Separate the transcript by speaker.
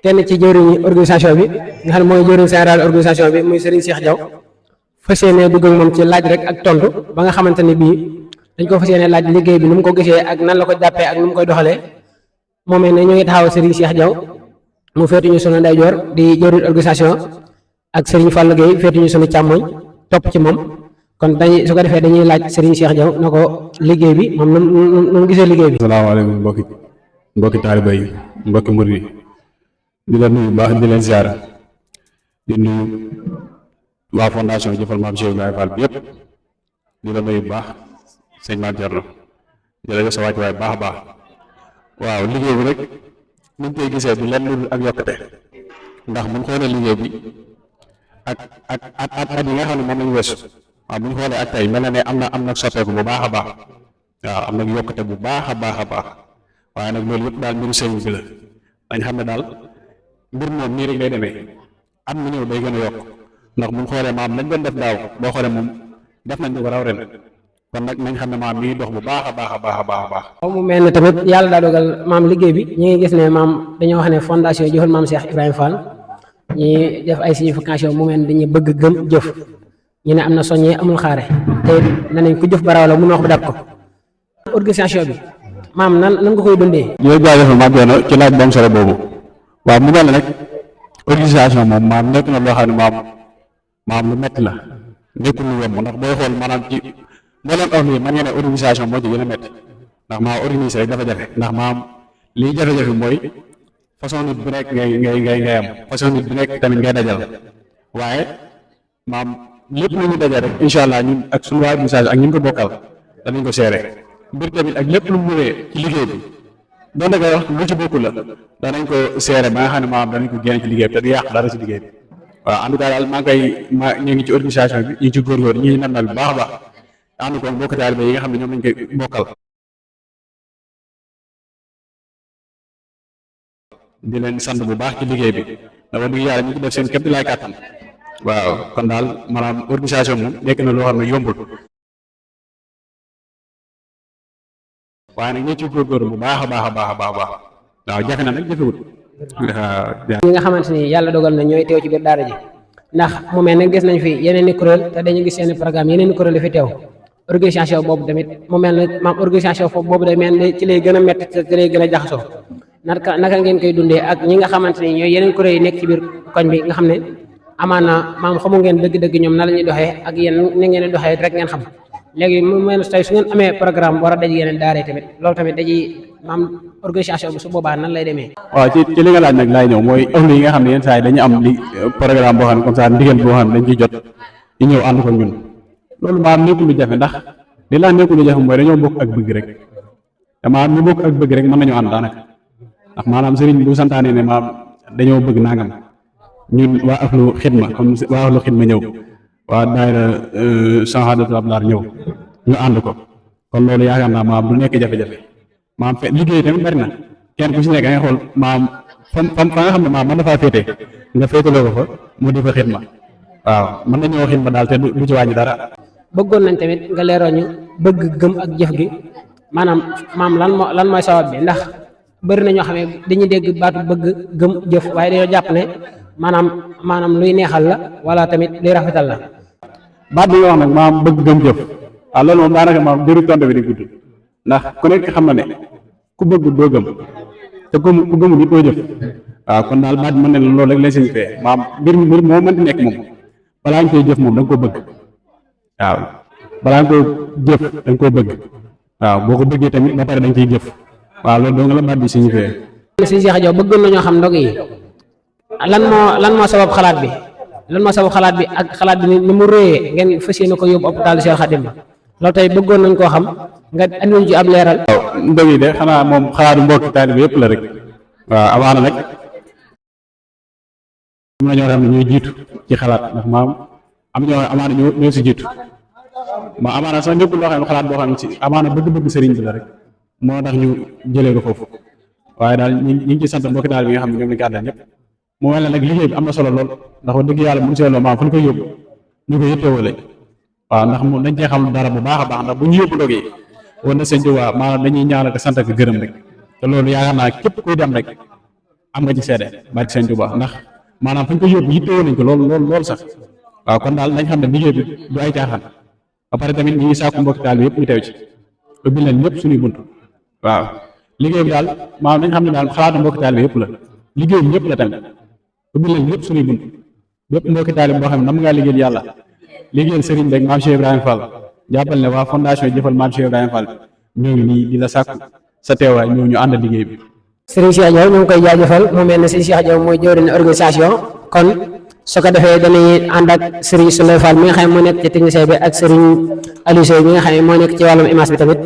Speaker 1: kenn ci jëwriñu organisation bi nga xam ne mooy jëwriñ général organisation bi muy Serigne Cheikh Diaw fas yéene dugg ak moom ci laaj rek ak tontu ba nga xamante ne bii dañ ko fas yéene laaj liggéey bi nu mu ko gisee ak nan la ko jàppee ak nu mu koy doxalee moom it ne ñu ngi taxaw Serigne Cheikh Diaw mu féetuñu sunu ndeyjoor di jëwriñ organisation ak Serigne Fallou Gueye féetuñu sunu càmmoñ topp ci moom kon dañuy su ko defee dañuy laaj Serigne Cheikh Diaw na ko liggéey bi moom nu mu gisee liggéey bi.
Speaker 2: asalaamaaleykum mbokki taaliba yi mbokki murid yi di leen nuyu baax di leen ziar di nuyu waa fondation Jëfal Maam Cheikh Ibrahima Fall bi yëpp di la nuyu baax sëñ Mame Thierno jërëjëf sa wàcc waay baax a baax waaw liggéey bi rek niñ koy gisee du lenn lu ak yokkute ndax buñ xoolee liggéey bi ak yi nga xam ne moom lañu weesu waaw buñ xoolee ak tey mel na ne am na soppeeku bu baax a baax waaw am na yokkute bu baax a baax a baax waaye nag loolu yëpp daal mbiru sëñ bi la dañ xam ne daal mbir moom nii rek lay demee am na ñëw day gën a yokk ndax buñ xoolee maam lañ doon def daaw boo xoolee moom def nañ ko raw ren kon nag nañ xam ne maam mi ngi dox bu baax a baax a baax a baax a baax.
Speaker 1: mu mel ne tamit yàlla daa dogal maam liggéey bi ñu ngi gis ne maam dañoo wax ne fondation Jëfal Maam Cheikh Ibrahima Fall ñi def ay signification mu mel ne dañuy bëgg gëm jëf ñu ne am na soññee amul xaare te nee nañ ku jëf baraw la mun wax bu dab ko organisation bi maam nan nga koy dundee.
Speaker 2: yooyu jaajëfal maam Diona ci laaj bu am solo boobu waaw mu mel ne nag organisation moom maam nekk na loo xam ne maam lu metti la nekkul lu yomb ndax booy xool maanaam ci moo leen wax nii man ngeen ne organisation moo ci gën a metti ndax maa organiser rek dafa jafe ndax maam lii jafe-jafe mooy façon nit bu nekk ngay am façon nit bu nekk tamit ngay dajal waaye maam lépp lu ñu dajal rek incha allah ñun ak suñu waa message ak ñu ko bokkal danañ ko seere mbir tamit ak lépp lu mu mënee ci liggéey bi doon dangay wax lu ci bokkul la danañ ko seere ba nga xam ne maam danañ ko génne ci liggéey bi te du yàq dara ci liggéey bi waaw en tout cas daal ñu ngi ci organisation bi ñu ngi ci góorgóor ñu ngi nam na bi baax a baax ànd ko mbokk taalibe yi nga xam ne ñoom lañ koy bokkal di leen sant bu baax ci liggéey bi dafa dëgg yàlla ñu ci def seen képp di laay kàttan waaw kon daal maanaam organisation moom nekk na loo xam ne yombul waaye nag ñu ci góorgóor bu baax a baax a baax a baax waaw jafe na nag jafewut
Speaker 1: ñi nga xamante ni yàlla dogal na ñooy teew ci biir daara ji ndax mu mel ne gis nañ fi yeneen i kuréel te dañu gis seen programme yeneen i kuréel dafi teew organisation boobu tamit mu mel ne maam organisation foofu boobu day mel ne ci lay gën a métti ci lay gën a jaxasoo naka ngeen koy dundee ak ñi nga xamante ni ñooy yeneen kuréel yi nekk ci biir koñ bi nga xam ne amaana maam xamu ngeen dëgg-dëgg ñoom na la ñuy doxee ak yéen ni ngeen di doxee rek ngeen xam léegi mu mel ne tey su ngeen amee programme war a daj yeneen daara tamit loolu tamit dañuy maam organisation bi su boobaa nan lay demee.
Speaker 2: waaw ci li nga laaj nag laay ñëw mooy ëllëg yi nga xam ne yenn saa yi dañu am li programme boo xam ne comme ça ndigal boo xam ne dañ ciy jot ñu ñëw ànd ko ñun loolu maam nekkul lu jafe ndax li laa nekkul lu jafe mooy dañoo bokk ak bëgg rek te maam ñu bokk ak bëgg rek mën nañu ànd daanaka ndax maanaam sëriñ bu santaane ne maam dañoo bëgg nangam ñun waa ahlu xidma comme waa ahlu xidma ñëw waa daayira Sahadatul Abrar ñëw ñu ànd ko kon loolu yaakaar naa maam du nekk jafe-jafe maam liggéey tamit bari na kenn ku si nekk nga xool maam fa nga xam ne maam mën na faa féete nga féetaloo ko fa mu di fa xidma waaw mën nañoo xidma daal te du ci wàññi dara.
Speaker 1: bëggoon nañ tamit nga leeral ñu bëgg gëm ak jëf gi maanaam maam lan mooy sabab bi ndax bëri na ñoo xam ne dañuy dégg baatu bëgg gëm jëf waaye dañoo jàpp ne maanaam luy neexal la wala tamit luy rafetal la.
Speaker 2: baat bi nga wax nag maam bëgg gëm jëf waaw loolu moom daanaka maam jëru tontu bi di gudd ndax ku nekk xam na ne ku bëgg doo gëm te ku gëmul nit doo jëf waaw kon daal baat bi mën ne loolu rek lay signifie maam mbir moo mënti nekk moom balaa nga koy jëf moom da nga ko bëgg waaw balaa nga ko jëf da nga koo bëgg waaw boo ko bëggee tamit ba pare da nga ciy jëf waaw loolu doo nga la baat bi signifie.
Speaker 1: Sëñ Cheikh Diaw bëggoon nañoo xam ndog yi lan moo sabab xalaat bi ak xalaat bi ni mu réyee ngeen fas yéene ko yóbbu hôpital Cheikh Khadim ba loolu tey bëggoon nañ koo xam nga andiwuñ ci ab leeral.
Speaker 2: waaw ndog yi de xanaa moom xalaatu mbokki taalibe yëpp la rek waaw amaana nag am na ñoo xam ne ñooy jiitu ci xalaat ndax maam am ñoo amaana ñoo si jiitu ma amaana sax nekkul loo xam ne xalaat boo xam ne ci amaana bëgg-bëgg sëriñ bi la rek moo tax ñu jëlee ko foofu waaye daal ñu ngi ci sant mbokki taalibe bi nga xam ne ñoom lañ ko àndal ñëpp mu mel ne nag liggéey bi am na solo lool ndax wax dëgg yàlla bu ñu seetloo maam fu ñu koy yóbbu ñu ko yëtteewale waaw ndax mu dañ cee xam dara bu baax a baax ndax bu ñu yóbbu ndog yi war na sëñ Tuubaa maanaam dañuy ñaanal ko sant ak gërëm rek te loolu yaakaar naa képp kuy dem rek am nga ci seede barke Sëñ Tuubaa ndax maanaam fañ ko yóbbu yittewoo nañ ko lool sax waaw kon daal nañ xam ne liggéey bi du ay caaxaan ba pare tamit ñu ngi sàkku mbokki taal bi yëpp ñu teew ci ubbi leen ñëpp suñuy bunt waaw liggéey bi daal maanaam nañ xam ne daal xalaatu mbokki taal bi yëpp la liggéey bi ñëpp la tamit ubbi leen ñëpp suñuy bunt yëpp mbokki taal bi boo xam ne nam ngaa liggéeyal yàlla liggéeyal sëriñ beeg maam Cheikh Ibrahima Fall jàppal ne waa fondation jëfal maam Cheikh Ibrahima Fall ñoo ngi nii di la sàkku sa teewaay ñëw ñu ànd liggéey bi.
Speaker 1: Serigne Cheikh Diaw ñu ngi koy jaajëfal mu mel ne Serigne Cheikh Diaw mooy jëwriñ organisation kon su ko defee dañuy ànd ak Serigne Souley Fall mi nga xam ne moo nekk ci technicien bi ak Serigne Aliou Seye mi nga xam ne moo nekk ci wàllum image bi tamit